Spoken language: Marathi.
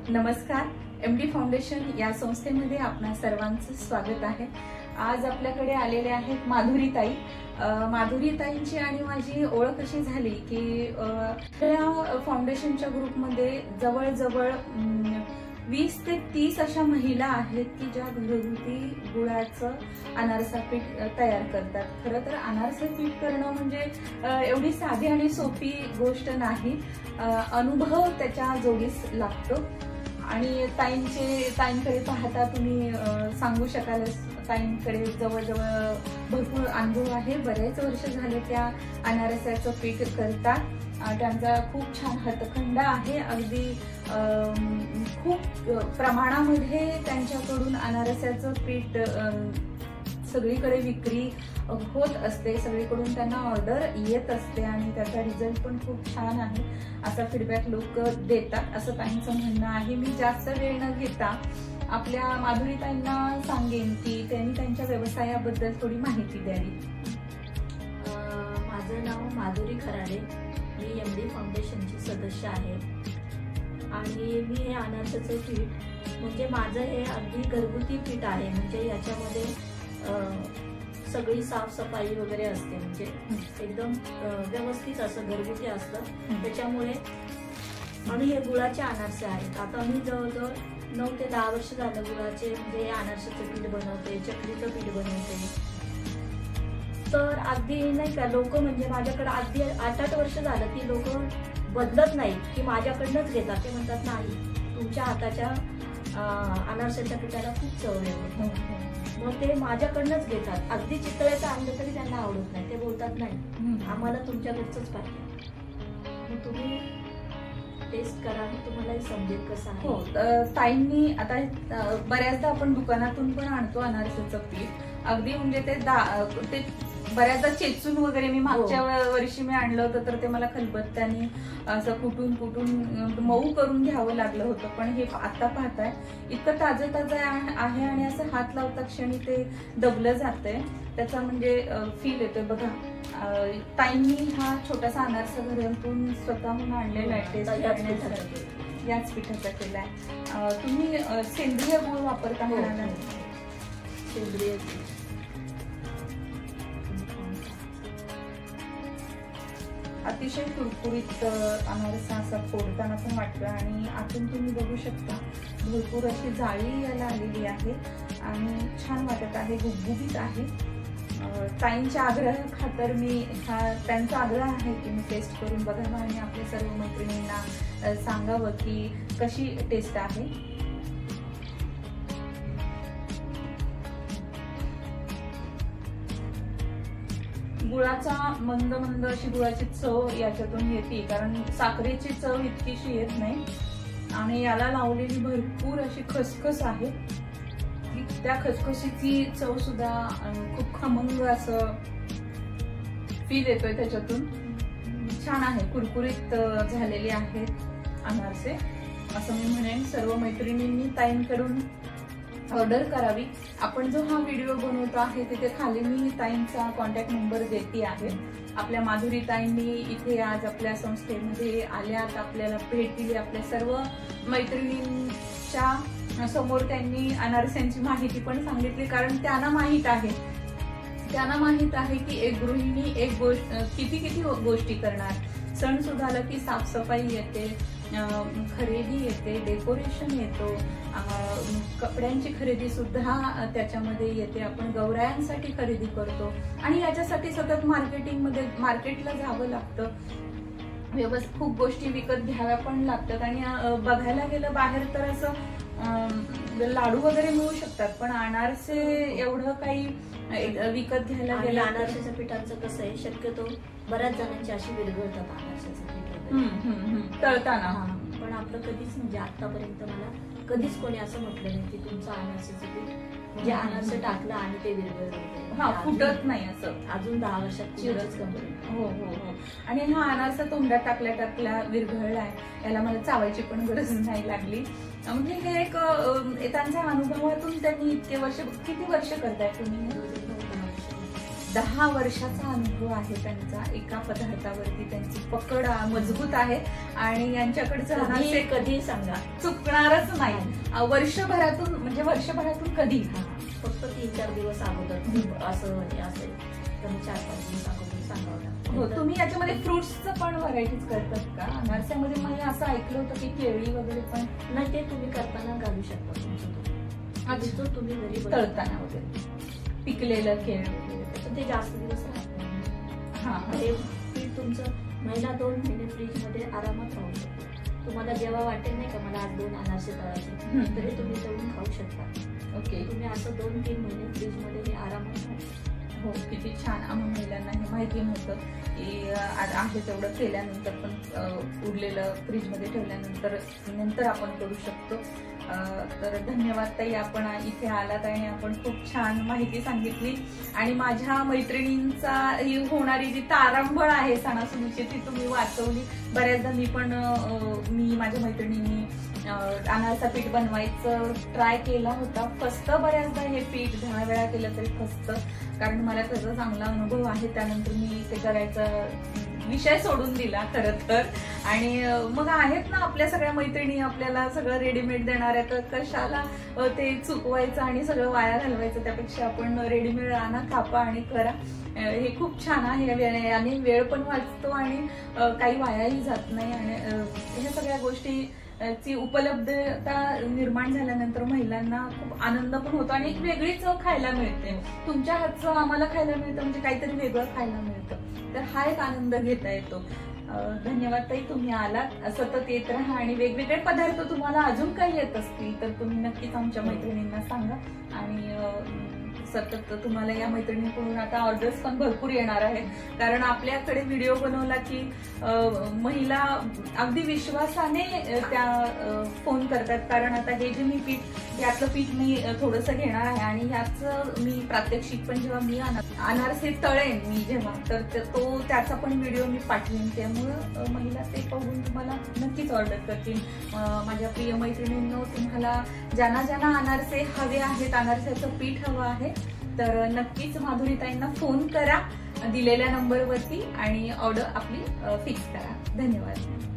नमस्कार, एमडी फाउंडेशन या संस्थेमध्ये आपणा सर्वांचं स्वागत आहे। आज आपल्याकडे आलेले आहेत माधुरीताई। माधुरीताईंची आणि माझी ओळख अशी झाली की या फाउंडेशनच्या ग्रुपमध्ये जवळजवळ 20 ते 30 अशा महिला आहेत की ज्या घरगुती गुळाचं अनारसा पीठ तयार करतात। खरं तर अनारसा पीठ करणं म्हणजे एवढी साधी आणि सोपी गोष्ट नाही, अनुभव त्याच्या जोडीस लागतो। आणि ताईंकडे पाहता तुम्ही सांगू शकाल, ताईंकडे जवळजवळ भरपूर अनुभव आहे। बरेच वर्ष झाले त्या अनारसाचं पीठ करतात। त्यांचा खूप छान हातखंडा आहे। अगदी खूप प्रमाणामध्ये त्यांच्याकडून अनारसाचं पीठ सगळीकडे विक्री होत असते, सगळीकडून त्यांना ऑर्डर येत असते आणि त्याचा रिझल्ट पण खूप छान आहे असा फीडबॅक लोक देतात, असं ताईंचं म्हणणं आहे। मी जास्त वेळ न घेता आपल्या माधुरीताईंना सांगेन की त्यांनी त्यांच्या व्यवसायाबद्दल थोडी माहिती द्यावी। माझं नाव माधुरी खराडे, मी एमडी फाउंडेशनची सदस्य आहे आणि मी हे अनारसाचं पीठ म्हणजे माझं हे अगदी घरगुती पीठ आहे। म्हणजे याच्यामध्ये सगळी साफसफाई वगैरे असते, म्हणजे एकदम व्यवस्थित असं घरगुती असतं त्याच्यामुळे। आणि हे गुळाचे अनारसे आहेत। आता मी जवळजवळ 9 ते 10 वर्ष झालं गुळाचे म्हणजे अनारसाचं पीठ बनवते, चकलीचं पीठ बनवते। तर अगदी नाही का लोक म्हणजे माझ्याकडे अगदी 8-8 वर्ष झालं ती लोक बदलत नाही की माझ्याकडनंच घेतात। ते म्हणतात नाही, तुमच्या हाताच्या अनारसाच्या पिठाला खूप चव आहे, मग ते माझ्याकडनंच घेतात। अगदी चितळ्याचं आणलं तरी त्यांना आवडत नाही, ते बोलतात नाही आम्हाला तुमच्याकडचंच पाहिजे, मग तुम्ही टेस्ट करा, तुम्हाला समजेल कसं आहे। हो, ताईंनी आता बऱ्याचदा आपण दुकानातून पण आणतो अनारसाचं पीठ, अगदी म्हणजे ते बऱ्याचदा चेचून वगैरे। मी मागच्या वर्षी मी आणलं होतं तर ते मला खलबत्त्याने असं कुटून मऊ करून घ्यावं लागलं होतं, पण हे आता पाहताय इतकं ताजं आहे आणि असं हात लावता क्षणी ते दबलं जातंय, त्याचा म्हणजे फील येतोय बघा। ताईंनी हा छोटासा अनारसा घरातून स्वतःहून आणलेला आहे, टेस्ट करण्यासाठी याच पिठाचा केलाय। तुम्ही सेंद्रिय गुळ वापरता म्हणाला? सेंद्रिय अतिशय कुरकुरीत अनारसा असा फोडताना पण वाटतं आणि आतून तुम्ही बघू शकता भरपूर अशी जाळी याला आलेली आहे आणि छान वाटत आहे, गुबगुबीत आहे। ताईंच्या आग्रह खातर मी त्यांचा आग्रह आहे की मी टेस्ट करून बघावं आणि आपल्या सर्व मैत्रिणींना सांगावं की कशी टेस्ट आहे। गुळाचा मंद मंद अशी गुळाची चव याच्यातून येते, कारण साखरेची चव इतकीशी येत नाही आणि याला लावलेली भरपूर अशी खसखस आहे, त्या खसखशीची चव सुद्धा खूप खमंग असं फील येतोय त्याच्यातून। छान आहे, कुरकुरीत झालेले आहेत अनारसे असं मी म्हणेन। सर्व मैत्रिणींनी ताईंकडून ऑर्डर करावी। आपण जो हा व्हिडिओ बनवतो आहे तिथे खाली मी ताईंचा कॉन्टॅक्ट नंबर देते आहे। आपल्या माधुरीताईंनी इथे आज आपल्या संस्थेमध्ये आल्यात, आपल्याला भेट दिली, आपल्या सर्व मैत्रिणींच्या समोर त्यांनी अनारसांची माहिती पण सांगितली, कारण त्यांना माहित आहे की एक गृहिणी एक गोष्ट किती गोष्टी करणार। सण सुद्धा आला की साफसफाई येते, खरेदी येते, डेकोरेशन येतो, कपड्यांची खरेदी सुद्धा त्याच्यामध्ये येते, आपण गौरायांसाठी खरेदी करतो आणि याच्यासाठी सतत मार्केटला जावं लागतं, व्यवस्थित खूप गोष्टी विकत घ्याव्या पण लागतात। आणि बघायला गेलं बाहेर तर असं लाडू वगैरे मिळू शकतात, पण अनारसे एवढं काही विकत घ्यायला गेलं। अनारसाच्या पिठाचं कसं आहे, शक्यतो बऱ्याच जणांची अशी विरघळतात अनारसाचं पीठ तळताना, पण आपलं कधीच म्हणजे आतापर्यंत मला कधीच कोणी असं म्हटलं नाही की तुमचं अनारसाचं पीठ म्हणजे अनारसे टाकलं आणि ते विरघळलं, फुटत नाही असं। अजून 10 वर्षात चिरच कंपनी। हो हो हो। आणि हा अनारसा तोंडात टाकल्या विरघळलाय, याला मला चावायची पण गरज नाही लागली। म्हणजे हे एक त्यांच्या अनुभवातून त्यांनी इतके वर्ष, किती वर्ष करताय तुम्ही? 10 वर्षाचा अनुभव आहे त्यांचा. एका पदार्थावरती त्यांची पकड मजबूत आहे आणि यांच्याकडचं अनारसे कधी सांगा चुकणारच नाही. वर्षभरातून कधी, फक्त 3-4 दिवस अगोदर असं असेल तर 4-5 दिवस अगोदर सांगावं लागतं. हो, तुम्ही याच्यामध्ये फ्रुट्सचं पण व्हरायटीज करतात का अनारस्यामध्ये? मी असं ऐकलं होतं की केळी वगैरे पण. नाही, ते तुम्ही करताना घालू शकता तुमचं आधी जो तुम्ही घरी तळताना वगैरे पिकलेलं केळ वगैरे, ते जास्त दिवस राहत नाही. हे पीठ तुमचं 1-2 महिने फ्रीज मध्ये आरामात राहू शकतो. तुम्हाला जेव्हा वाटेल नाही का मला आज 2 अनारसे तळायचे तरी तुम्ही तळून खाऊ शकता. ओके, तुम्ही असं 2-3 महिने फ्रीज मध्ये हे आरामात राहू. हो, किती छान. आम्हा महिलांना हे माहिती नव्हतं की आहे तेवढं केल्यानंतर पण उरलेलं फ्रीजमध्ये ठेवल्यानंतर आपण करू शकतो. तर धन्यवाद ताई, आपण इथे आलात आणि आपण खूप छान माहिती सांगितली. आणि माझ्या मैत्रिणींचा ही होणारी जी तारांबळ आहे सणासुदीची ती तुम्ही वाचवली. बऱ्याचदा मी माझ्या मैत्रिणींनी अनारसा पीठ बनवायचं ट्राय केला होता. फसतं बऱ्याचदा हे पीठ, 10 वेळा केलं तरी फसतं. कारण मला त्याचा चांगला अनुभव आहे. त्यानंतर मी ते करायचा विषय सोडून दिला खरं तर. आणि मग आहेत ना आपल्या सगळ्या मैत्रिणी आपल्याला सगळं रेडीमेड देणाऱ्या, तर कशाला ते चुकवायचं आणि सगळं वाया घालवायचं. त्यापेक्षा आपण रेडीमेड आणा, कापा आणि करा. हे खूप छान आहे आणि वेळ पण वाचतो आणि काही वायाही जात नाही. आणि ह्या सगळ्या गोष्टी ची उपलब्धता निर्माण झाल्यानंतर महिलांना खूप आनंद पण होतो आणि एक वेगळीच खायला मिळते. तुमच्या हातचं आम्हाला खायला मिळतं म्हणजे काहीतरी वेगळं खायला मिळतं. तर हा एक आनंद घेता येतो. धन्यवाद ताई, तुम्ही आलात. सतत येत राहा आणि वेगवेगळे पदार्थ तुम्हाला अजून काही येत असतील तर तुम्ही नक्कीच आमच्या मैत्रिणींना सांगा. आणि सतत तुम्हाला या मैत्रिणींकडून आता ऑर्डर्स पण भरपूर येणार आहेत. कारण आपल्याकडे व्हिडिओ बनवला की महिला अगदी विश्वासाने त्या फोन करतात. कारण आता हे जे मी यातलं पीठ मी थोडंसं घेणार आहे आणि ह्याच मी प्रात्यक्षिक पण जेव्हा मी अनारसे तळेन मी जेव्हा, तर त्याचा पण व्हिडिओ मी पाठवेन. त्यामुळं महिला ते बघून तुम्हाला नक्कीच ऑर्डर करतील. माझ्या प्रिय मैत्रिणींनो, तुम्हाला ज्यांना अनारसे हवे आहेत, अनारस्याचं पीठ हवं आहे, तर नक्कीच माधुरीताईंना फोन करा दिलेल्या नंबरवरती आणि ऑर्डर आपली फिक्स करा. धन्यवाद.